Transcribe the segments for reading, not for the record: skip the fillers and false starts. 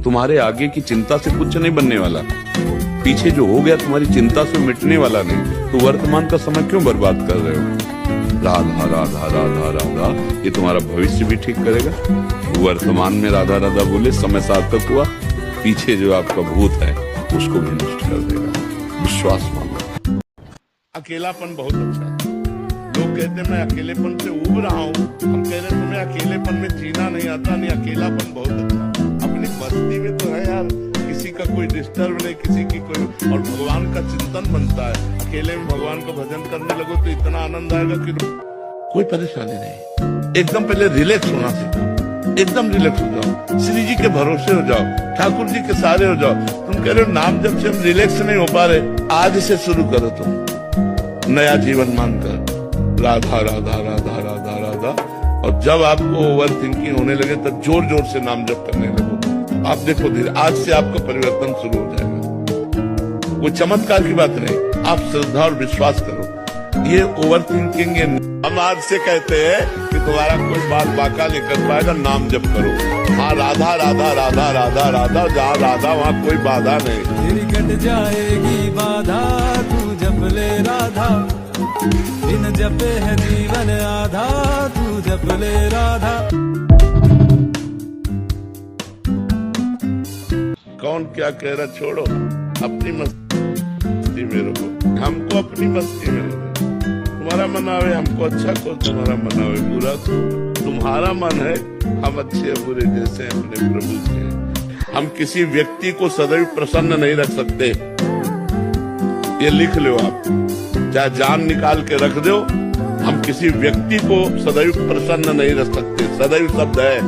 तुम्हारे आगे की चिंता से कुछ नहीं बनने वाला। पीछे जो हो गया तुम्हारी चिंता से मिटने वाला नहीं। तो वर्तमान का समय क्यों बर्बाद कर रहे हो? राधा राधा राधा राधा ये तुम्हारा भविष्य भी ठीक करेगा। वर्तमान में राधा राधा बोले समय सार्थक हुआ, पीछे जो आपका भूत है उसको भी नष्ट कर देगा। विश्वास मानो। अकेलापन बहुत अच्छा है। लोग कहते हैं मैं अकेलेपन से उब रहा हूँ, हम कह रहे तुम्हें अकेलेपन में जीना नहीं आता। नहीं, अकेलापन बहुत अच्छा। अपनी मस्ती में तो है यार, किसी का कोई डिस्टर्ब नहीं, किसी की कोई, और भगवान का चिंतन बनता है। अकेले में भगवान का भजन करने लगो तो इतना आनंद आएगा कि कोई परेशानी नहीं। एकदम पहले रिलैक्स होना सीखो, एकदम रिलैक्स हो जाओ, श्री जी के भरोसे हो जाओ, ठाकुर जी के सहारे हो जाओ। तुम कह रहे हो नाम जब से हम रिलैक्स नहीं हो पा रहे, आज से शुरू करो तुम नया जीवन मानकर राधा राधा राधा राधा राधा। और जब आपको ओवर थिंकिंग होने लगे तब जोर जोर से नाम जप करने लगो। आप देखो धीरे, आज से आपका परिवर्तन शुरू हो जाएगा। कोई चमत्कार की बात नहीं, आप श्रद्धा और विश्वास करो। ये ओवर थिंकिंग हम आज से कहते हैं कि तुम्हारा कोई बात बाका नहीं कर पाएगा, नाम जप करो। हाँ, राधा राधा राधा राधा राधा, जहाँ राधा वहाँ कोई बाधा नहीं। तेरी कट जाएगी बाधा, तू जप ले राधा। बिन जपे है जीवन आधा, तू जप ले राधा। कौन क्या कह रहा, छोड़ो, अपनी मस्ती में रहो। हमको अपनी मस्ती में रहो। तुम्हारा मन आवे हमको अच्छा को, तुम्हारा मन आवे बुरा को। तुम्हारा मन है, हम अच्छे बुरे जैसे अपने प्रभु के। हम किसी व्यक्ति को सदैव प्रसन्न नहीं रख सकते, ये लिख लो आप, चाहे जान निकाल के रख दो। हम किसी व्यक्ति को सदैव प्रसन्न नहीं रख सकते। सदैव शब्द है,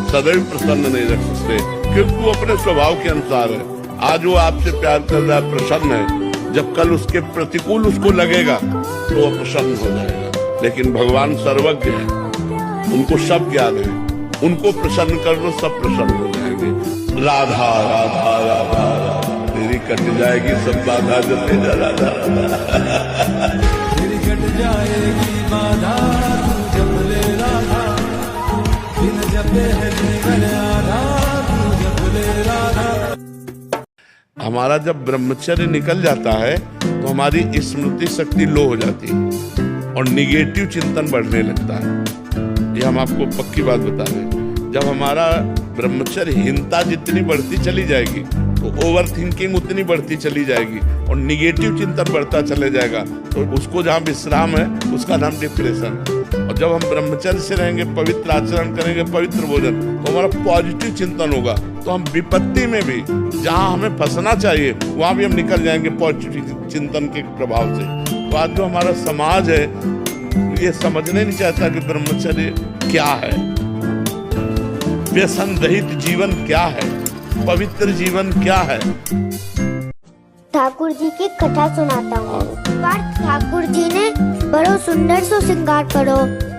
सदैव प्रसन्न नहीं रख सकते, क्योंकि वो अपने स्वभाव के अनुसार है। आज वो आपसे प्यार कर रहा है, प्रसन्न है, जब कल उसके प्रतिकूल उसको लगेगा तो वो प्रसन्न हो जाएगा। लेकिन भगवान सर्वज्ञ है, उनको सब ज्ञान है, उनको प्रसन्न कर लो, सब प्रसन्न हो जाएंगे। राधा राधा राधा राधा, तेरी कट जाएगी सब बाधा, जो तेरा राधा तेरी कट जाएगी बाधा, तू जप ले राधा। बिन जपे है जीवन आधा, तू जप ले राधा। हमारा जब ब्रह्मचर्य निकल जाता है तो हमारी स्मृति शक्ति लो हो जाती है और निगेटिव चिंतन बढ़ने लगता है। ये हम आपको पक्की बात बता रहे हैं। जब हमारा ब्रह्मचर्यहीनता जितनी बढ़ती चली जाएगी तो ओवर थिंकिंग उतनी बढ़ती चली जाएगी और निगेटिव चिंतन बढ़ता चले जाएगा। तो उसको जहाँ विश्राम है उसका नाम डिप्रेशन है। और जब हम ब्रह्मचर्य से रहेंगे, पवित्र आचरण करेंगे, पवित्र भोजन, तो हमारा पॉजिटिव चिंतन होगा। तो हम विपत्ति में भी, जहाँ हमें फंसना चाहिए वहां भी हम निकल जाएंगे पॉजिटिव चिंतन के प्रभाव से। तो आज जो हमारा समाज है ये समझने नहीं चाहता कि ब्रह्मचर्य क्या है, व्यसन रहित जीवन क्या है, पवित्र जीवन क्या है। ठाकुर जी की कथा सुनाता हूँ। ठाकुर जी ने बड़ो सुंदर सो श्रृंगार करो,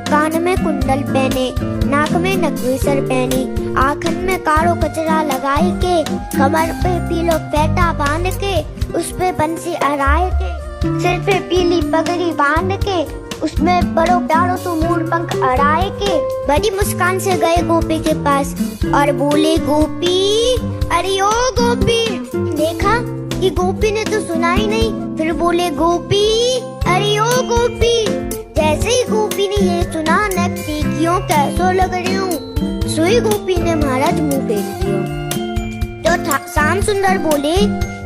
कान में कुंडल पहने, नाक में नगवेसर पहनी, आँखन में कारो कचरा लगाए के, कमर पे पीलो फेटा बांध के, उस पे बंसी अड़ाए के, सिर पे पीली पगड़ी बांध के, उसमें बड़ो प्यारो तो मूड पंख अड़ाए के, बड़ी मुस्कान से गए गोपी के पास और बोले, गोपी, अरे ओ गोपी। देखा कि गोपी ने तो सुना ही नहीं, फिर बोले, गोपी, अरे ओ गोपी। जैसे ही गोपी ने ये सुना, नकती क्यों कैसो लग रही हूँ, सोई गोपी ने महाराज मुंह फेर दिया। तो श्याम सुंदर बोले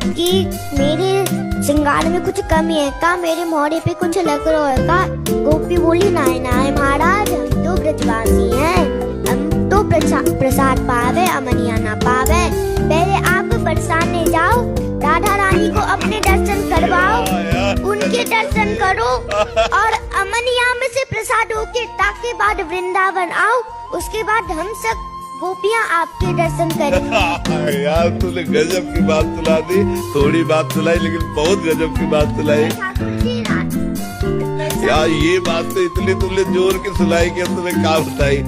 कि मेरे श्रृंगार में कुछ कमी है का, मेरे मोहरे पे कुछ लग रहा है का। गोपी बोली, नाय नाय महाराज, हम तो ब्रजवासी हैं, हम तो प्रसाद पावे, अमनिया ना पावे। पहले आप बरसाने जाओ, राधा रानी को अपने दर्शन करवाओ, उनके दर्शन करो और अमनिया में से प्रसाद होके ताके बाद वृंदावन आओ, उसके बाद हम सब गोपियाँ आपके दर्शन करेंगे। यार तूने गजब की बात सुना दी, थोड़ी बात सुनाई लेकिन बहुत गजब की बात सुनाई। यार ये बात तो इतनी तुमने जोर के सुनाई कि तुम्हें क्या बताई।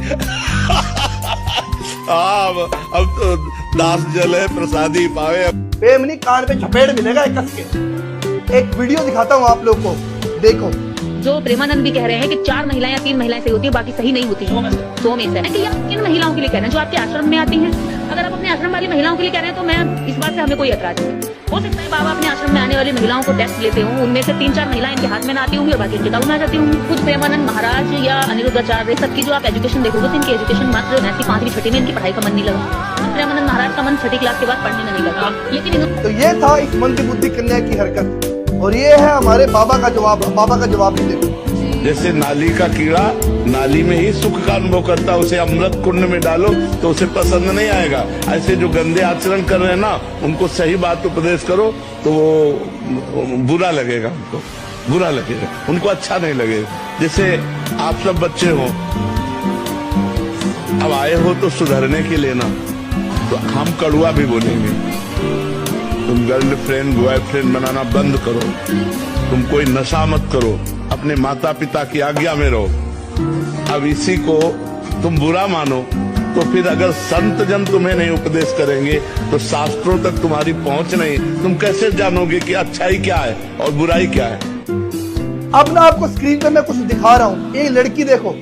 अब तो दास जल है प्रसादी पावे। प्रेमनी कान पे झपेड़ मिलेगा एक कस के। एक वीडियो दिखाता हूँ आप लोग को, देखो। जो प्रेमानंद भी कह रहे हैं कि 4 महिलाएं या 3 महिलाएं सही होती है, बाकी सही नहीं होती है, 100 में से कि आप किन महिलाओं के लिए कह रहे हैं जो आपके आश्रम में आती हैं? अगर आप अपने आश्रम वाली महिलाओं के लिए कह रहे हैं तो मैं इस बात से हमें कोई एतराज नहीं। हो सकता है बाबा अपने आश्रम में आने वाली महिलाओं को टेस्ट लेते हों, उनमें से 3-4 महिलाएं इनके हाथ में ना आती होंगी और बाकी इनके काबू में आ जाती होंगी। खुद प्रेमानंद महाराज या अनिरुद्धाचार्य सबकी जो आप एजुकेशन देखोगे तो इनकी एजुकेशन मात्र ऐसी 5वीं 6वीं में इनकी पढ़ाई का मन नहीं लगा। प्रेमानंद महाराज का मन 6ठी क्लास के बाद पढ़ने में नहीं लगा। लेकिन तो ये था इस मंदबुद्धि कन्या की हरकत, और ये है हमारे बाबा का जवाब। बाबा का जवाब भी देखो। जैसे नाली का कीड़ा नाली में ही सुख का अनुभव करता है, उसे अमृत कुंड में डालो तो उसे पसंद नहीं आएगा। ऐसे जो गंदे आचरण कर रहे हैं ना, उनको सही बात उपदेश करो तो वो बुरा लगेगा, उनको बुरा लगेगा, उनको अच्छा नहीं लगेगा। जैसे आप सब बच्चे हो, अब आए हो तो सुधरने के लिए ना, तो हम कड़ुआ भी बोलेंगे। तुम गर्लफ्रेंड बॉयफ्रेंड बनाना बंद करो, तुम कोई नशा मत करो, अपने माता पिता की आज्ञा में रहो। अब इसी को तुम बुरा मानो तो फिर अगर संत जन तुम्हें नहीं उपदेश करेंगे तो शास्त्रों तक तुम्हारी पहुंच नहीं, तुम कैसे जानोगे कि अच्छाई क्या है और बुराई क्या है? अब ना आपको स्क्रीन पे मैं कुछ दिखा रहा हूँ। ये लड़की देखो,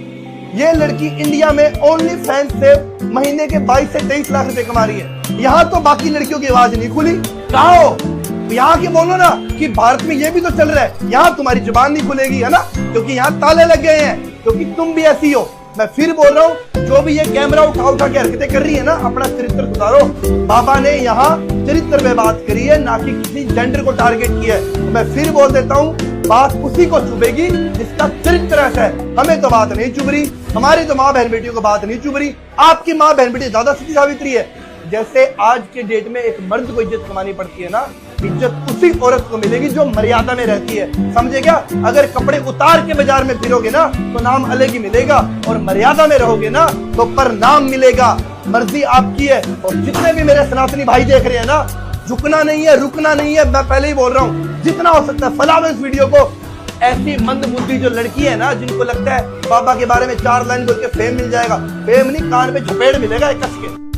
ये लड़की इंडिया में ओनली फैंस से महीने के 22 से 23 लाख रुपए कमा रही है। यहाँ तो बाकी लड़कियों की आवाज नहीं खुली। कहा हो यहाँ की बोलो ना कि भारत में ये भी तो चल रहा है, यहाँ तुम्हारी जुबान नहीं खुलेगी, है ना, क्योंकि यहाँ ताले लग गए हैं, क्योंकि तुम भी ऐसी हो। मैं फिर बोल रहा हूँ, जो भी ये कैमरा उठा के हरकतें कर रही है ना, अपना चरित्र सुधारो। बाबा ने यहाँ चरित्र में बात करी है, ना कि किसी जेंडर को टारगेट किया है। मैं फिर बोल देता हूँ, बात उसी को चुभेगी जिसका चरित्र ऐसा है। हमें तो बात नहीं चुभ रही, हमारी तो माँ बहन बेटियों को बात नहीं चुभ रही। आपकी माँ बहन बेटी ज्यादा सच्ची सावित्री है। जैसे आज के डेट में एक मर्द को इज्जत कमानी पड़ती है ना, इज्जत उसी औरत को मिलेगी जो मर्यादा में रहती है। समझे क्या? अगर कपड़े उतार के बाजार में फिरोगे ना तो नाम अलग ही मिलेगा, और मर्यादा में रहोगे ना तो परिणाम मिलेगा। मर्जी आपकी है। और जितने भी मेरे सनातनी भाई देख रहे हैं ना, झुकना नहीं है, रुकना नहीं है। मैं पहले ही बोल रहा हूँ, जितना हो सकता है फैलाओ इस वीडियो को। ऐसी मंदबुद्धि जो लड़की है ना, जिनको लगता है बाबा के बारे में 4 लाइन बोल के फेम मिल जाएगा, फेम नहीं, कान पे झपेड़ मिलेगा एक कस के।